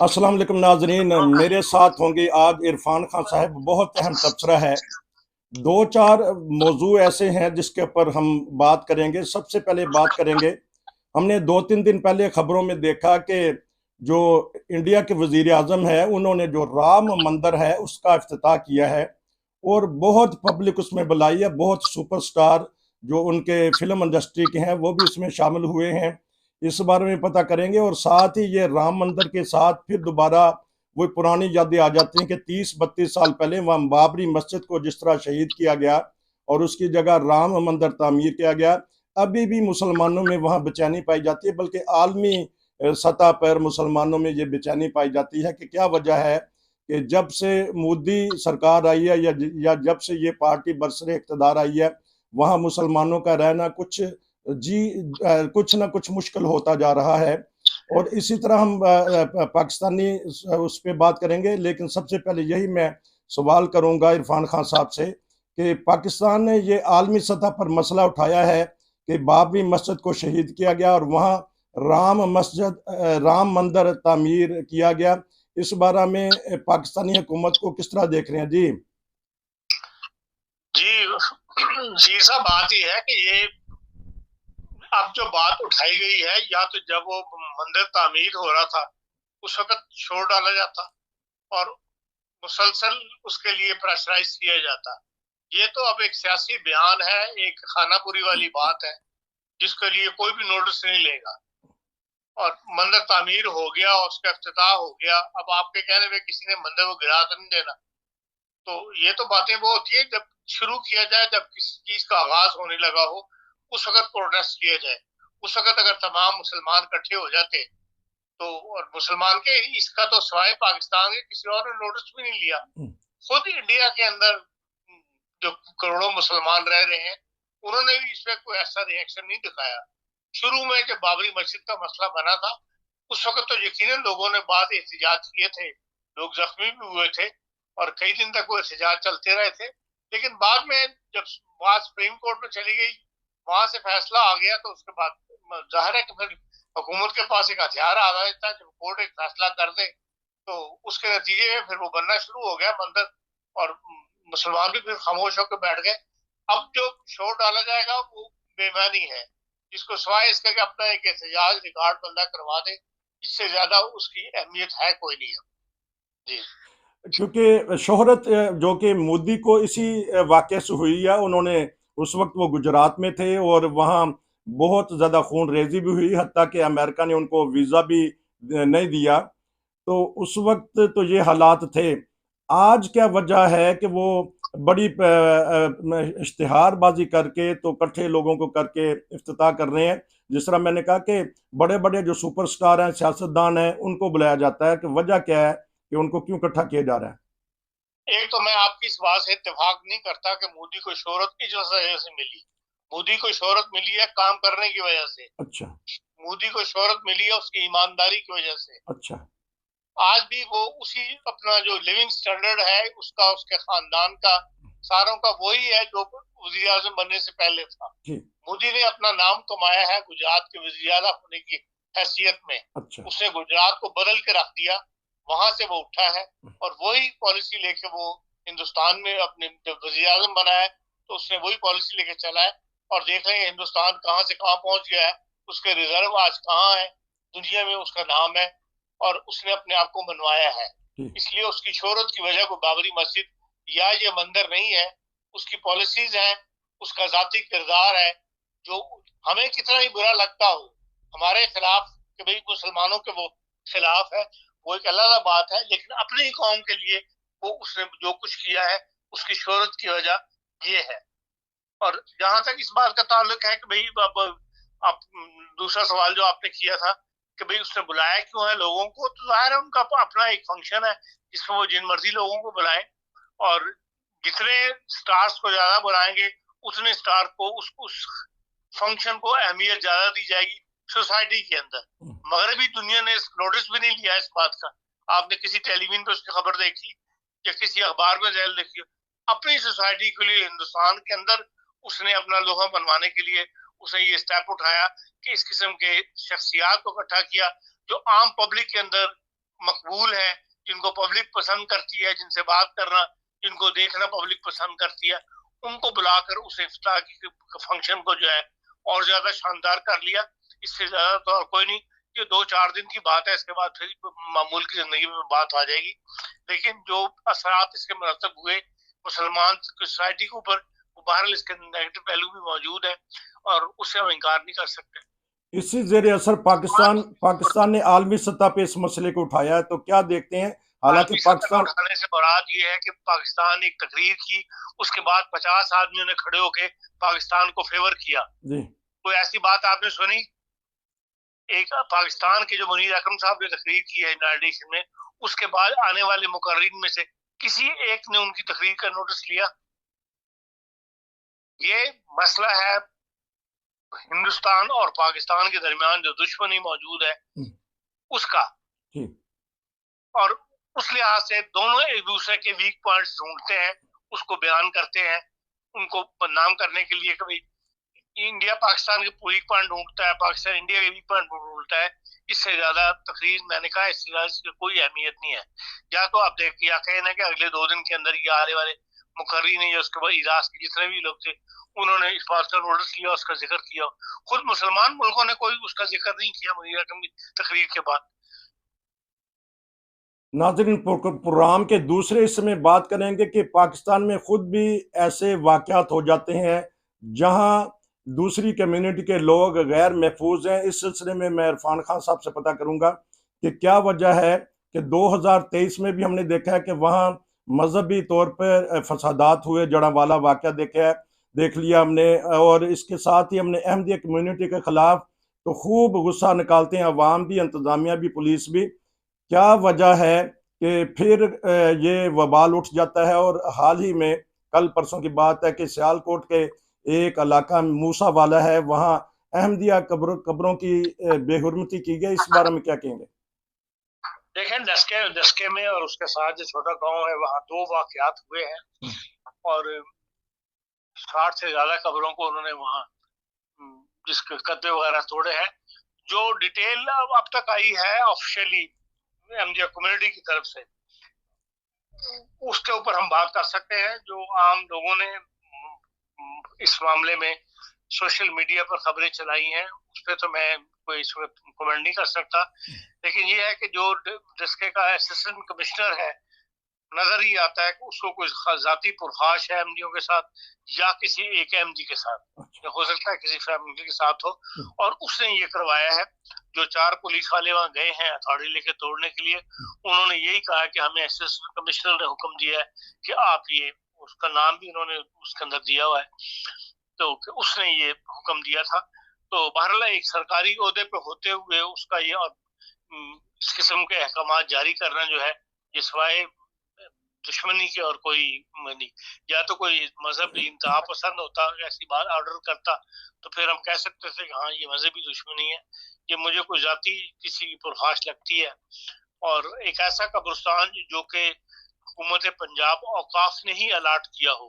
अस्सलाम वालेकुम नाजरीन, मेरे साथ होंगे आज इरफान खान साहब। बहुत अहम तबसरा है। दो चार मौजू ऐसे हैं जिसके ऊपर हम बात करेंगे। सबसे पहले बात करेंगे, हमने 2-3 दिन पहले खबरों में देखा कि जो इंडिया के वजीर आजम है उन्होंने जो राम मंदिर है उसका इफ्तिताह किया है और बहुत पब्लिक उसमें बुलाई है। बहुत सुपरस्टार जो उनके फिल्म इंडस्ट्री के हैं वो भी उसमें शामिल हुए हैं। इस बारे में पता करेंगे और साथ ही ये राम मंदिर के साथ फिर दोबारा वो पुरानी यादें आ जाती हैं कि 30-32 साल पहले वहाँ बाबरी मस्जिद को जिस तरह शहीद किया गया और उसकी जगह राम मंदिर तामीर किया गया। अभी भी मुसलमानों में वहाँ बेचैनी पाई जाती है, बल्कि आलमी सतह पर मुसलमानों में ये बेचैनी पाई जाती है कि क्या वजह है कि जब से मोदी सरकार आई है या जब से ये पार्टी बरसरे इक़्तिदार आई है, वहाँ मुसलमानों का रहना कुछ ना कुछ मुश्किल होता जा रहा है। और इसी तरह हम पाकिस्तानी उस पर बात करेंगे, लेकिन सबसे पहले यही मैं सवाल करूंगा इरफान खान साहब से कि पाकिस्तान ने ये आलमी सतह पर मसला उठाया है कि बाबरी मस्जिद को शहीद किया गया और वहाँ राम मंदिर तामीर किया गया। इस बारे में पाकिस्तानी हुकूमत को किस तरह देख रहे हैं जी? जी साहब, बात यह है कि ये अब जो बात उठाई गई है, या तो जब वो मंदिर तामीर हो रहा था उस वक्त छोड़ डाला जाता और मुसलसल उसके लिए प्रेशराइज किया जाता। ये तो अब एक सियासी बयान है, एक खानापुरी वाली बात है जिसके लिए कोई भी नोटिस नहीं लेगा। और मंदिर तामीर हो गया और उसका इफ्तिताह हो गया। अब आपके कहने में किसी ने मंदिर को गिरा तो नहीं देना। तो ये तो बातें वो होती है जब शुरू किया जाए, जब किसी चीज का आगाज होने लगा हो उस वक्त प्रोटेस्ट किया जाए। उस वक्त अगर तमाम मुसलमान इकट्ठे हो जाते तो, और मुसलमान के इसका तो सिवाय पाकिस्तान के किसी और ने नोटिस भी नहीं लिया। खुद इंडिया के अंदर जो करोड़ों मुसलमान रह रहे हैं उन्होंने भी इस पर कोई ऐसा रिएक्शन नहीं दिखाया। शुरू में जब बाबरी मस्जिद का मसला बना था उस वक्त तो यकीनन लोगों ने बाद एहतजाज किए थे, लोग जख्मी भी हुए थे और कई दिन तक वो एहतजाज चलते रहे थे। लेकिन बाद में जब बात सुप्रीम कोर्ट में चली गई, वहां से फैसला आ गया, तो उसके बाद जाहिर है कि फिर हुकूमत के पास एक हथियार आ जाता है। जब कोर्ट एक फैसला कर दे तो उसके नतीजे में फिर वो बनना शुरू हो गया मंदिर, और मुसलमान भी फिर खामोश होकर बैठ गए। अब जो शोर डाला जाएगा वो बेईमानी है, जिसको सिवाय इसका कि अपना एक एहतजाज रिकॉर्ड बंदा करवा दे, इससे ज्यादा उसकी अहमियत है कोई नहीं है जी। क्योंकि शोहरत जो कि मोदी को इसी वाक़े से हुई है। उन्होंने उस वक्त वो गुजरात में थे और वहाँ बहुत ज़्यादा खून रेजी भी हुई, हत्ता कि अमेरिका ने उनको वीज़ा भी नहीं दिया। तो उस वक्त तो ये हालात थे। आज क्या वजह है कि वो बड़ी इश्तिहारबाजी करके तो इकट्ठे लोगों को करके इफ्तिताह कर रहे हैं? जिस तरह मैंने कहा कि बड़े बड़े जो सुपरस्टार हैं, सियासतदान हैं, उनको बुलाया जाता है, कि वजह क्या है कि उनको क्यों इकट्ठा किया जा रहा है? एक तो मैं आपकी इस बात से इत्तेफाक नहीं करता कि मोदी को शोहरत किस वजह से मिली। मोदी को शोहरत मिली है काम करने की वजह से। अच्छा। मोदी को शोहरत मिली है उसकी ईमानदारी की वजह से। अच्छा। आज भी वो उसी अपना जो लिविंग स्टैंडर्ड है उसका, उसके खानदान का, सारों का वही है जो वजीर आजम बनने से पहले था। जी। मोदी ने अपना नाम कमाया है गुजरात के वजीर आजम होने की हैसियत में। अच्छा। उसने गुजरात को बदल के रख दिया, वहां से वो उठा है और वही पॉलिसी लेके वो हिंदुस्तान में अपने जब वजीर आजम बना है तो उसने वही पॉलिसी लेके चला है। और देख रहे हैं हिंदुस्तान कहाँ से कहाँ पहुंच गया है, उसके रिजर्व आज कहाँ है, दुनिया में उसका नाम है और उसने अपने आप को मनवाया है। जी। इसलिए उसकी शोहरत की वजह को बाबरी मस्जिद या ये मंदिर नहीं है, उसकी पॉलिसीज हैं, उसका जाती किरदार है। जो हमें कितना ही बुरा लगता हो हमारे खिलाफ कि भाई मुसलमानों के वो खिलाफ है, वो एक अलग बात है, लेकिन अपनी ही कौम के लिए वो उसने जो कुछ किया है उसकी शोहरत की वजह ये है। और जहां तक इस बात का ताल्लुक है कि भाई अब आप दूसरा सवाल जो आपने किया था कि भाई उसने बुलाया क्यों है लोगों को, तो जाहिर है उनका अपना एक फंक्शन है जिसमें वो जिन मर्जी लोगों को बुलाए। और जितने स्टार्स को ज्यादा बुलाएंगे उतने स्टार को उस फंक्शन को अहमियत ज्यादा दी जाएगी सोसाइटी के अंदर। मगरबी दुनिया ने नोटिस भी नहीं लिया इस बात का। आपने किसी टेलीविजन पे उसकी खबर देखी या किसी अखबार में जेल देखी? अपनी सोसाइटी के लिए हिंदुस्तान के अंदर उसने अपना लोहा बनवाने के लिए उसने ये स्टेप उठाया कि इस किस्म के शख्सियात को इकट्ठा किया जो आम पब्लिक के अंदर मकबूल हैं, जिनको पब्लिक पसंद करती है, जिनसे बात करना, जिनको देखना पब्लिक पसंद करती है, उनको बुलाकर उस इफ्तार की फंक्शन को जो है और ज्यादा शानदार कर लिया। इससे ज्यादा तो और कोई नहीं, ये 2-4 दिन की बात है, इसके बाद फिर मामूल की जिंदगी में बात आ जाएगी। लेकिन जो असरात इसके मरतब हुए मुसलमान सोसाइटी के ऊपर, बहरहाल इसके नेगेटिव पहलू भी मौजूद है और उससे हम इनकार नहीं कर सकते। इसी जेर असर पाकिस्तान ने आलमी सतह पे इस मसले को उठाया है, तो क्या देखते हैं? हालांकि आलमी सतह पर पाकिस्तान उठाने से मुराद ये है कि पाकिस्तान ने एक तकरीर की, उसके बाद 50 आदमियों ने खड़े होकर पाकिस्तान को फेवर किया। जी, कोई ऐसी बात आपने सुनी? एक पाकिस्तान के जो मुनीर अकरम साहब ने तकरीर की है यूनाइटेड नेशन में, उसके बाद आने वाले मुकर्रीन में से किसी एक ने उनकी तकरीर का नोटिस लिया? ये मसला है हिंदुस्तान और पाकिस्तान के दरमियान जो दुश्मनी मौजूद है उसका, जी, और उस लिहाज से दोनों एक दूसरे के वीक पॉइंट्स ढूंढते हैं, उसको बयान करते हैं, उनको बदनाम करने के लिए। कभी इंडिया पाकिस्तान के वीक पॉइंट ढूंढता है, पाकिस्तान इंडिया के वीक पॉइंट ढूंढता है। इससे ज्यादा तकरीर, मैंने कहा, इससे ज्यादा इसकी कोई अहमियत नहीं है। या तो आप देखिए, या कहना कि अगले 2 दिन के अंदर ये आने वाले मुकर्रीन या उसके बाद इजलास के जितने भी लोग थे, उन्होंने इस बात का नोटिस लिया, उसका जिक्र किया। खुद मुसलमान मुल्कों ने कोई उसका जिक्र नहीं किया मुनीर अकरम की तकरीर के बाद। नाज़रीन, प्रोग्राम के दूसरे हिस्से में बात करेंगे कि पाकिस्तान में खुद भी ऐसे वाक़यात हो जाते हैं जहां दूसरी कम्युनिटी के लोग गैर महफूज हैं। इस सिलसिले में मैं इरफान खान साहब से पता करूंगा कि क्या वजह है कि 2023 में भी हमने देखा है कि वहां मजहबी तौर पर फसादात हुए, जड़ावाला वाक़या देख लिया हमने, और इसके साथ ही हमने अहमदिया कम्युनिटी के खिलाफ तो खूब गुस्सा निकालते हैं अवाम भी, इंतज़ामिया भी, पुलिस भी। क्या वजह है कि फिर ये वबाल उठ जाता है? और हाल ही में कल परसों की बात है कि सियालकोट के एक इलाका मूसा वाला है, वहाँ अहमदिया कब्रों की बेहुरमती की गई। इस बारे में क्या कहेंगे? देखें, दसके में और उसके साथ जो छोटा गांव है, वहाँ 2 वाकयात हुए हैं और 60 से ज्यादा कब्रों को उन्होंने वहाँ जिसके कब्जे वगैरह तोड़े हैं। जो डिटेल अब तक आई है ऑफिशियली अहमदिया कम्युनिटी की तरफ से, उसके ऊपर हम बात कर सकते हैं। जो आम लोगों ने इस मामले में सोशल मीडिया पर खबरें चलाई हैं, उस पर तो मैं कोई इस वक्त कमेंट नहीं कर सकता। लेकिन ये है कि जो डिस्के का असिस्टेंट कमिश्नर है, नजर ही आता है कि उसको कोई जाती पुरखाश है एमडीओ के साथ या किसी एक एमडी के साथ, या हो सकता है किसी फैमिली के साथ हो, और उसने ये करवाया है। जो 4 पुलिस वाले वहां गए हैं अथॉरिटी लेके तोड़ने के लिए, उन्होंने यही कहा कि हमें असिस्टेंट कमिश्नर ने हुक्म दिया है कि आप ये, उसका नाम भी उन्होंने उसके अंदर दिया हुआ है, तो उसने ये हुक्म दिया था। तो बहरहाल एक सरकारी ओहदे पे होते हुए उसका ये और इस किस्म के अहकाम जारी करना जो है, ये सिवाय दुश्मनी के और कोई नहीं। या तो कोई मजहबी इंतहा पसंद होता, ऐसी बात ऑर्डर करता, तो फिर हम कह सकते थे कि हाँ ये मजहबी दुश्मनी है, ये मुझे कोई जाती किसी की पुरखाश लगती है। और एक ऐसा कब्रिस्तान जो कि हुकूमत पंजाब औकाफ ने ही अलाट किया हो,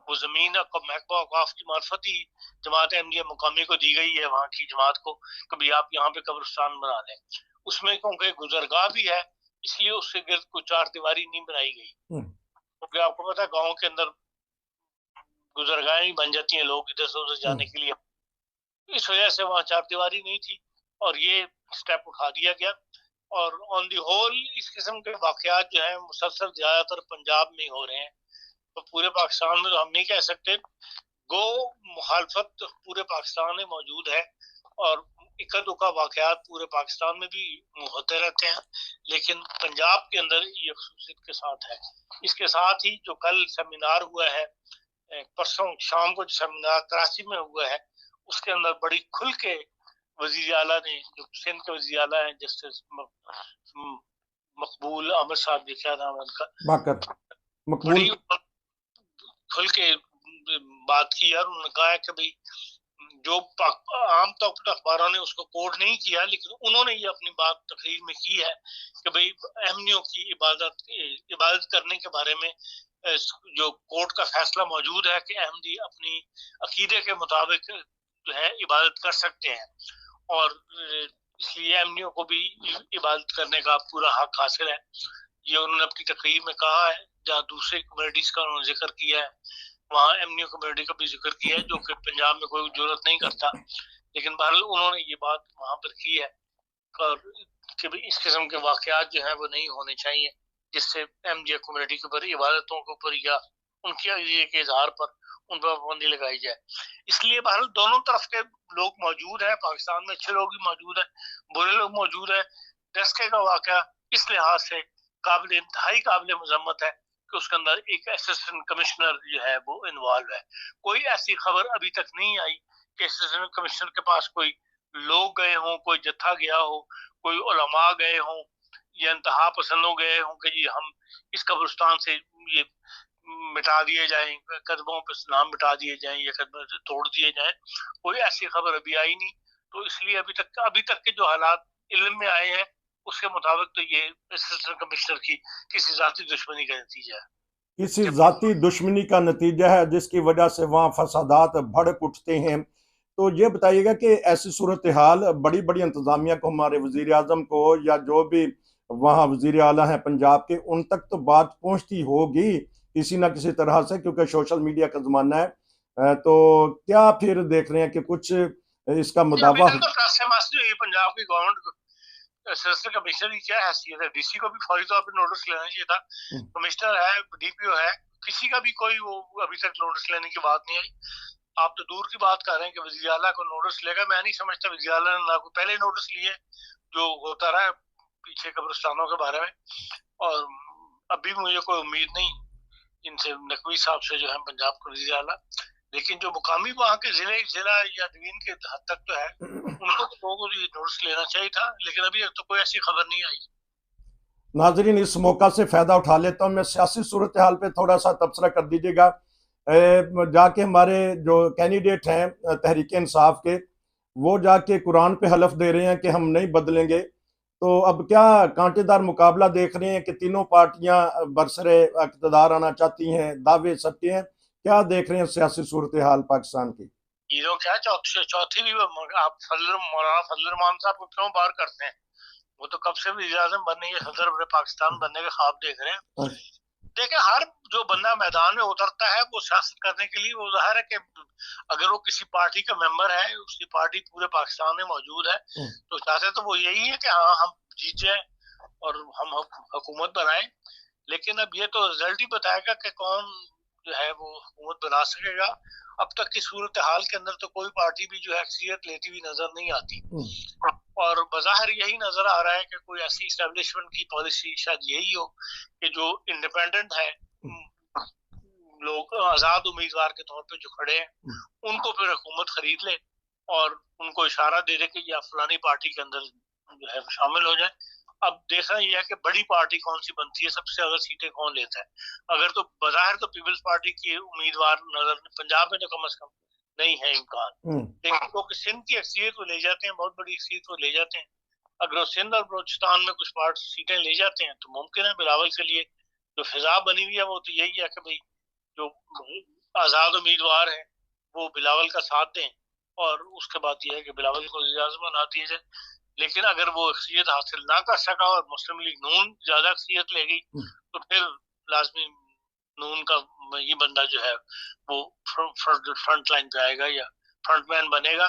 वो जमीन महकमा औकाफ की मार्फत ही जमात अहमदिया मुकामी को दी गई है, वहाँ की जमात को, कभी आप यहाँ पे कब्रिस्तान बना लें। उसमें क्योंकि गुजरगाह भी है, इसलिए उसके गिर्द कोई 4 दीवारी नहीं बनाई गई, क्योंकि आपको पता है गाँव के अंदर गुजरगाहें बन जाती हैं लोग इधर से उधर जाने के लिए, इस वजह से वहाँ 4 दीवारी नहीं थी और ये स्टेप उठा दिया गया। और ऑन दी होल इस किस्म के वाकयात जो है मुसलसल ज्यादातर पंजाब में हो रहे हैं, तो पूरे पाकिस्तान में तो हम नहीं कह सकते। गो मुखालफत पूरे पाकिस्तान में मौजूद है और इक्का दुक्का वाकयात पूरे पाकिस्तान में भी होते रहते हैं, लेकिन पंजाब के अंदर ये खसूसियत के साथ है। इसके साथ ही जो कल सेमिनार हुआ है, परसों शाम को जो सेमिनार कराची में हुआ है, उसके अंदर बड़ी खुल के वजीर आला ने, जो सिंध के वजीर आला है जस्टिस मकबूल अहमद साहब, क्या नाम है उनका, बड़ी खुल के बात की और उन्होंने कहा कि भाई जो आम तौर पर अखबारों ने उसको कोट नहीं किया, लेकिन उन्होंने ये अपनी बात तकरीर में की है कि भाई अहमदियों की इबादत करने के बारे में जो कोर्ट का फैसला मौजूद है कि अहमदी अपनी अकीदे के मुताबिक जो है इबादत कर सकते हैं। और इसलिए एमडीओ को भी इबादत करने का पूरा हक हासिल है। ये उन्होंने अपनी तकरीर में कहा है, जहाँ दूसरे कम्युनिटीज का उन्होंने जिक्र किया है, वहाँ एमडीओ कम्युनिटी का भी जिक्र किया है, जो कि पंजाब में कोई जरूरत नहीं करता, लेकिन बहरहाल उन्होंने ये बात वहां पर की है और कि भी इस किस्म के वाकयात जो है वो नहीं होने चाहिए, जिससे एमजे कम्युनिटी के ऊपर, इबादतों के ऊपर या उनके अजीजे के इजहार पर उन पर पाबंदी लगाई जाए। इसलिए बहरहाल दोनों तरफ के लोग मौजूद है, पाकिस्तान में अच्छे लोग भी मौजूद है, बुरे लोग मौजूद है। डस्के का वाकया इस लिहाज से काबिल इंतहाई काबिल मजम्मत है कि उसके अंदर एक असिस्टेंट कमिश्नर जो है वो इन्वॉल्व है। कोई ऐसी खबर अभी तक नहीं आई कि असिस्टेंट कमिश्नर के पास कोई लोग गए हों, कोई जत्था गया हो, कोई उलमा गए हों या इंतहा पसंदों गए हों कि जी हम इस कब्रिस्तान से ये मिटा दिए जाएं, कदमों पे नाम मिटा दिए जाएं या कदमों से तोड़ दिए जाएं। कोई ऐसी खबर अभी आई नहीं, तो इसलिए अभी तक के जो हालात इल्म में आए हैं उसके मुताबिक तो ये असिस्टेंट कमिश्नर की किसी जाती दुश्मनी का नतीजा है, किसी जाती दुश्मनी का नतीजा है जिसकी वजह से वहाँ फसादात भड़क उठते हैं। तो ये बताइएगा कि ऐसी सूरत हाल बड़ी बड़ी इंतजामिया को, हमारे वजीर आजम को या जो भी वहाँ वजीर आला हैं पंजाब के, उन तक तो बात पहुँचती होगी किसी ना किसी तरह से, क्योंकि सोशल मीडिया का जमाना है। तो क्या फिर देख रहे हैं कि कुछ इसका अभी मुदावा तक तो प्रेस से जो ये पंजाब की गवर्नमेंट असिस्टेंट कमिश्नर की क्या हैसियत है, डीसी को भी फौरी तौर पर नोटिस लेना चाहिए था। कमिश्नर है, डीपीओ है, किसी का भी कोई वो अभी तक नोटिस लेने की बात नहीं आई। आप तो दूर की बात कर रहे हैं कि वज़ीर आला को नोटिस लेगा। मैं नहीं समझता वज़ीर आला ने ना को पहले नोटिस लिए, जो होता रहा पीछे कब्रिस्तानों के बारे में, और अभी मुझे कोई उम्मीद नहीं इनसे, नकवी साहब से जो है पंजाब के वज़ीर आला। लेकिन जो मुकामी वहाँ के जिला या डिवीजन के हद तक तो है, उनको तो लोगों को नोटिस लेना चाहिए था, लेकिन अभी तक तो कोई ऐसी खबर नहीं आई। नाजरीन, इस मौका से फ़ायदा उठा लेता हूँ मैं, सियासी सूरत हाल पे थोड़ा सा तबसरा कर दीजिएगा। जाके हमारे जो कैंडिडेट हैं तहरीक इंसाफ के, वो जाके कुरान पे हलफ दे रहे हैं कि हम नहीं बदलेंगे। तो अब क्या कांटेदार मुकाबला देख रहे हैं कि तीनों पार्टियां बरसरे इक़्तिदार आना चाहती हैं, दावे सच्चे हैं। क्या देख रहे हैं सियासी सूरत हाल पाकिस्तान की? ये लोग क्या चौथी भी आप मौलाना फजल रहमान साहब को क्यों बाहर करते हैं? वो तो कब से वज़ीर आज़म बनने, सदर पाकिस्तान बनने के ख्वाब देख रहे हैं। देखिए, हर जो बंदा मैदान में उतरता है वो सियासत करने के लिए, वो जाहिर है कि अगर वो किसी पार्टी का मेंबर है, उसकी पार्टी पूरे पाकिस्तान में मौजूद है, तो चाहते तो वो यही है कि हाँ हम जीत जाए और हम हुकूमत बनाए। लेकिन अब ये तो रिजल्ट ही बताएगा कि कौन जो है वो हुकूमत बना सकेगा। अब तक की सूरत हाल के अंदर तो कोई पार्टी भी जो है अक्सरियत लेती हुई नजर नहीं आती, और बज़ाहिर यही नजर आ रहा है कि कोई ऐसी इस्टेब्लिशमेंट की पॉलिसी शायद यही हो कि जो इंडिपेंडेंट है लोग, आजाद उम्मीदवार के तौर पे जो खड़े हैं, उनको फिर हुकूमत खरीद ले और उनको इशारा दे दे कि या फलानी पार्टी के अंदर जो है शामिल हो जाए। अब देखना यह है कि बड़ी पार्टी कौन सी बनती है, सबसे ज्यादा सीटें कौन लेता है। अगर तो बज़ाहिर तो पीपल्स पार्टी की उम्मीदवार नजर पंजाब में तो कम से कम नहीं है इम्कान, लेकिन वो सिंध की अक्सरियत को ले जाते हैं, बहुत बड़ी अक्सरियत को ले जाते हैं। अगर वो सिंध और बलोचिस्तान में कुछ पार्ट सीटें ले जाते हैं तो मुमकिन है बिलावल के लिए जो फिजा बनी हुई है वो तो यही है कि भाई जो आजाद उम्मीदवार है वो बिलावल का साथ दें, और उसके बाद यह है कि बिलावल को इजाजत बना दिया जाए। लेकिन अगर वो अक्सरियत हासिल ना कर सका और मुस्लिम लीग नून ज्यादा अक्सरियत ले गई, तो फिर लाजमी नून का ये बंदा जो है वो फ्रंट लाइन पे आएगा या फ्रंटमैन बनेगा।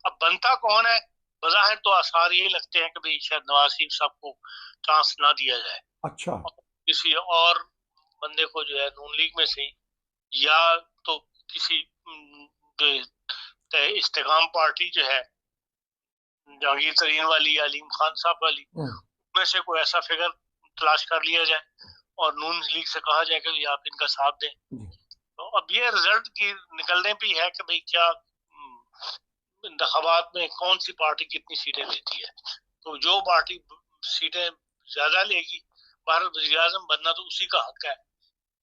अब बनता कौन है? बज़ाहिर तो आसार यही लगते हैं कि भाई शायद नवाज शरीफ साहब को चांस ना दिया जाए, अच्छा, किसी और बंदे को जो है नून लीग में से, या तो किसी इस्तेकाम पार्टी जो है जहांगीर तरीन वाली या अलीम खान साहब वाली, उनमें से कोई ऐसा फिगर तलाश कर लिया जाए और नून लीग से कहा जाए कि आप इनका साथ दें। तो अब ये रिजल्ट की निकलने पे है कि भाई क्या इंतखाबात में कौन सी पार्टी कितनी सीटें लेती है। तो जो पार्टी सीटें ज्यादा लेगी, भारत वज़ीर आज़म बनना तो उसी का हक है,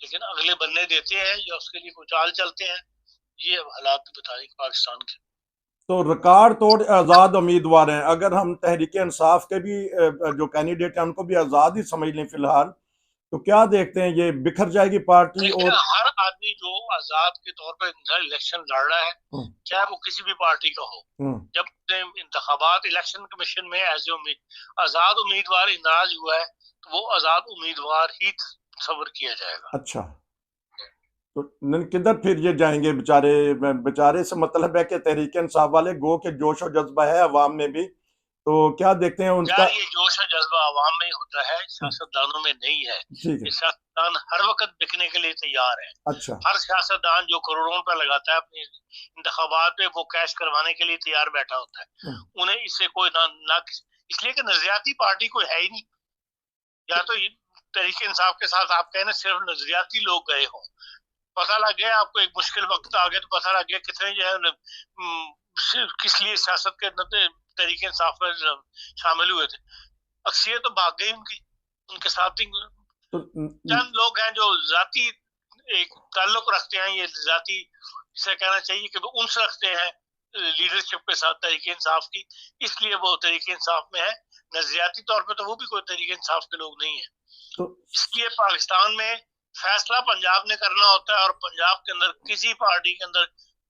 लेकिन अगले बनने देते हैं या उसके लिए कुछ चाल चलते हैं, ये हालात भी बता रहे पाकिस्तान के। तो रिकॉर्ड तोड़ आज़ाद उम्मीदवार हैं। अगर हम तहरीक इंसाफ के भी जो कैंडिडेट हैं उनको भी आज़ाद ही समझ लें फिलहाल, तो क्या देखते हैं, ये बिखर जाएगी पार्टी? देखिए, और हर आदमी जो आजाद के तौर पर इलेक्शन लड़ रहा है, हम्म, चाहे वो किसी भी पार्टी का हो, हम्म, जब इंतखाबात इलेक्शन कमीशन में एज आजाद उम्मीदवार नाराज हुआ है, तो वो आजाद उम्मीदवार ही सब्र किया जाएगा। अच्छा, तो किधर फिर ये जाएंगे बेचारे? बेचारे से मतलब है कि तहरीक इंसाफ वाले गो के जोश और जज्बा है अवाम में भी, तो क्या देखते हैं उनका? यार, ये जोश और जज्बा आवाम में ही होता है, सियासतदानों में नहीं है। ठीक ये है। सियासतदान हर वक्त बिकने के लिए तैयार है। अच्छा। हर सियासतदान जो करोड़ों रुपया लगाता है अपने इंतखाबात पे, वो कैश करवाने के लिए तैयार बैठा होता है। हम्म, उन्हें इससे कोई ना इसलिए कि नजरियाती पार्टी कोई है ही नहीं। या तो तहरीक इंसाफ के साथ आप कहने सिर्फ नजरियाती लोग गए हों, पता लग गया आपको, एक मुश्किल वक्त आ गया तो पता लग गया कितने जो है किस लिए सियासत के तहरीक इंसाफ में शामिल हुए थे। अक्सरियत तो भाग गई उनकी, उनके साथ ही तो चंद लोग हैं जो जाती एक ताल्लुक रखते हैं, ये जाती जिसे कहना चाहिए कि वो उनसे रखते हैं लीडरशिप के साथ तहरीक इंसाफ की, इसलिए वो तहरीक इंसाफ में है। नजरियाती तौर पे तो वो भी कोई तहरीक इंसाफ के लोग नहीं है। तो इसलिए पाकिस्तान में फैसला पंजाब ने करना होता है, और पंजाब के अंदर किसी पार्टी के अंदर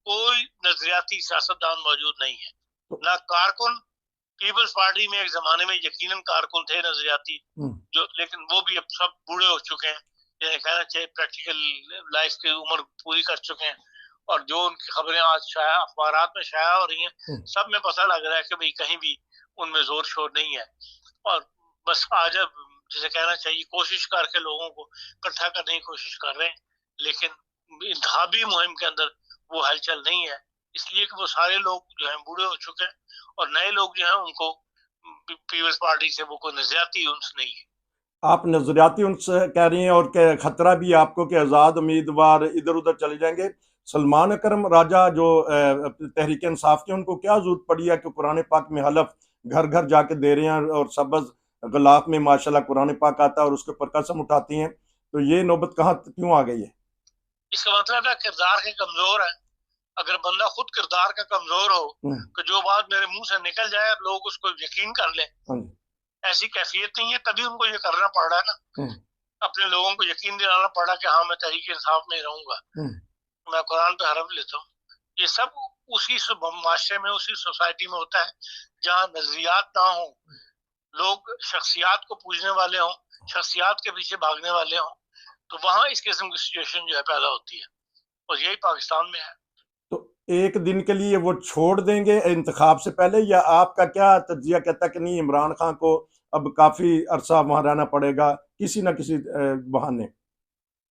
कोई नजरियाती सियासतदान मौजूद नहीं है, ना कारकुन। पीपल्स पार्टी में एक जमाने में यकीनन कारकुन थे नजरियाती, जो, लेकिन वो भी अब सब बूढ़े हो चुके हैं, जिन्हें कहना चाहिए प्रैक्टिकल लाइफ की उम्र पूरी कर चुके हैं। और जो उनकी खबरें आज शाया अखबारात में शाया हो रही हैं, सब में पता लग रहा है कि भाई कहीं भी उनमें जोर शोर नहीं है। और बस आज जिसे कहना चाहिए कोशिश करके लोगों को इकट्ठा करने की कोशिश कर रहे हैं, लेकिन इंतखाबी मुहिम के अंदर वो हलचल नहीं है, इसलिए कि वो सारे लोग जो हैं बूढ़े हो चुके हैं, और नए लोग जो हैं उनको पीपल्स पार्टी से वो कोई नजरियाती उन्स नहीं है। आप नजरियाती उनसे कह रही हैं, और खतरा भी आपको कि आज़ाद उम्मीदवार इधर उधर चले जाएंगे? सलमान अकरम राजा जो तहरीक इंसाफ के, उनको क्या जरूरत पड़ी है कि कुरान पाक में हलफ घर घर जाके दे रहे हैं, और सब्ज गलाफ में माशाल्लाह कुरान पाक आता है और उसके ऊपर कसम उठाती हैं, तो ये नौबत कहाँ क्यों आ गई है? इसका मतलब है किरदार के कमजोर है। अगर बंदा खुद किरदार का कमजोर हो, तो जो बात मेरे मुंह से निकल जाए लोग उसको यकीन कर लें, ऐसी कैफियत नहीं है, तभी उनको ये करना पड़ रहा है ना। अपने लोगों को यकीन दिलाना पड़ा कि हाँ मैं तहरीक इंसाफ में रहूंगा, मैं कुरान पे हरफ लेता हूँ। ये सब उसी माशरे में, उसी सोसाइटी में होता है जहाँ नजरियात ना हो, लोग शख्सियात को पूजने वाले हों, शख्सियात के पीछे भागने वाले हों, तो वहां इस किस्म की सिचुएशन जो है पैदा होती है, और यही पाकिस्तान में है। तो एक दिन के लिए वो छोड़ देंगे इंतखाब से पहले, या आपका क्या तज्जिया कहता है कि नहीं, इमरान खान को अब काफी अरसा वहां रहना पड़ेगा किसी ना किसी बहाने?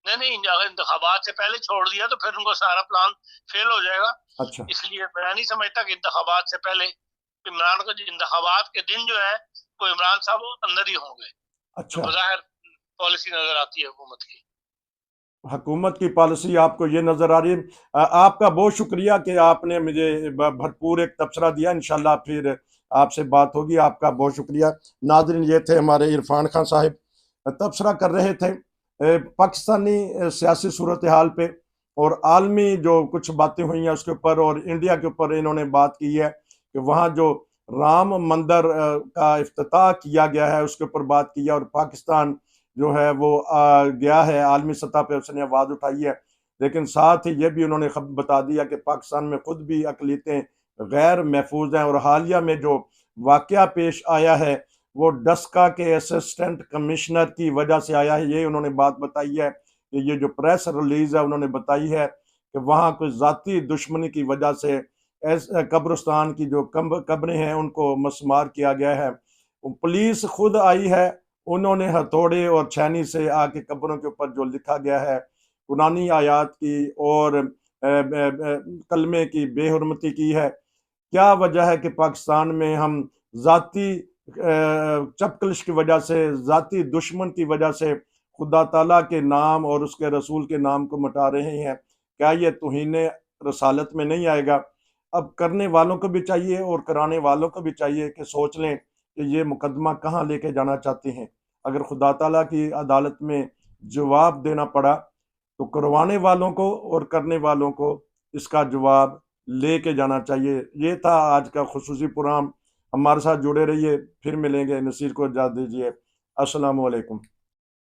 नहीं, अगर इंतखाबात से पहले छोड़ दिया तो फिर उनको सारा प्लान फेल हो जाएगा। अच्छा। इसलिए मैं नहीं समझता कि इंतखाबात से पहले इमरान को, इंतखाबात के दिन जो है वो इमरान साहब अंदर ही होंगे, अच्छा, जो बज़ाहिर पॉलिसी नजर आती है हुकूमत की। हुकूमत की पॉलिसी आपको ये नजर आ रही है। आपका बहुत शुक्रिया कि आपने मुझे भरपूर एक तबसरा दिया। इंशाल्लाह फिर आपसे बात होगी। आपका बहुत शुक्रिया। नाज़रीन, ये थे हमारे इरफान खान साहब, तबसरा कर रहे थे पाकिस्तानी सियासी सूरत हाल पे और आलमी जो कुछ बातें हुई हैं उसके ऊपर, और इंडिया के ऊपर इन्होंने बात की है कि वहाँ जो राम मंदिर का इफ्तिताह किया गया है उसके ऊपर बात की है, और पाकिस्तान जो है वो गया है आलमी सतह पे, उसने आवाज़ उठाई है। लेकिन साथ ही ये भी उन्होंने बता दिया कि पाकिस्तान में खुद भी अकलीतें गैर महफूज हैं, और हालिया में जो वाक़या पेश आया है वो डस्का के असिस्टेंट कमिश्नर की वजह से आया है। ये उन्होंने बात बताई है कि ये जो प्रेस रिलीज है उन्होंने बताई है कि वहाँ कोई ज़ाती दुश्मनी की वजह से कब्रिस्तान की जो कब्रें हैं उनको मस्मार किया गया है। पुलिस खुद आई है, उन्होंने हथौड़े और छेनी से आके कब्रों के ऊपर जो लिखा गया है कुरानी आयात की और कलमे की बेहुरमती की है। क्या वजह है कि पाकिस्तान में हम ज़ाती चपकलिश की वजह से, ज़ाती दुश्मन की वजह से खुदा ताला के नाम और उसके रसूल के नाम को मिटा रहे हैं? क्या ये तौहीन रसालत में नहीं आएगा? अब करने वालों को भी चाहिए और कराने वालों को भी चाहिए कि सोच लें कि ये मुकदमा कहाँ लेके जाना चाहते हैं। अगर खुदा ताला की अदालत में जवाब देना पड़ा तो करवाने वालों को और करने वालों को इसका जवाब लेके जाना चाहिए। ये था आज का खुसूसी प्रोग्राम। हमारे साथ जुड़े रहिए, फिर मिलेंगे। नसीर को इजाज़त दीजिए। अस्सलामु अलैकुम।